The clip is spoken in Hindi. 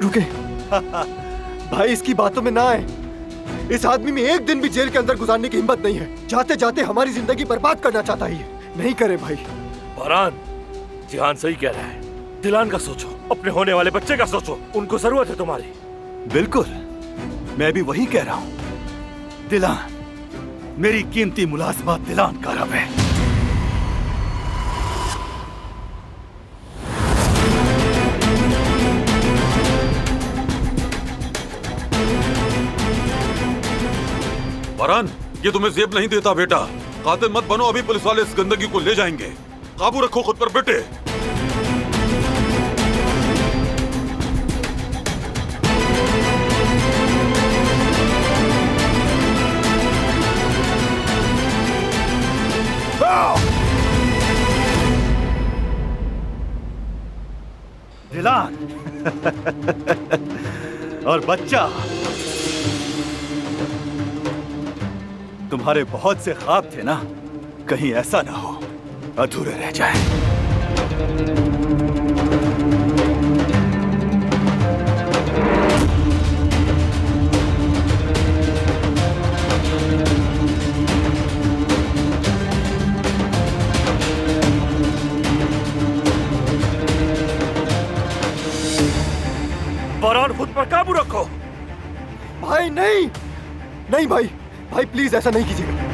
रुके। भाई इसकी बातों में ना आए। इस आदमी में एक दिन भी जेल के अंदर गुजारने की हिम्मत नहीं है। जाते जाते हमारी जिंदगी बर्बाद करना चाहता है ये। नहीं करे भाई। फरहान, जिहान सही कह रहा है। दिलान का सोचो, अपने होने वाले बच्चे का सोचो। उनको जरूरत है तुम्हारी। बिल्कुल, मैं भी वही कह रहा हूँ। दिलान, मेरी कीमती मुलाजमत दिलान का रब है। फरहान, ये तुम्हें जेब नहीं देता बेटा। कातिल मत बनो, अभी पुलिस वाले इस गंदगी को ले जाएंगे। काबू रखो खुद पर बेटे। दिलान और बच्चा, तुम्हारे बहुत से ख्वाब थे ना, कहीं ऐसा ना हो अधूरे रह जाएं। फरहान, खुद पर काबू रखो। भाई नहीं, नहीं भाई, भाई प्लीज ऐसा नहीं कीजिएगा।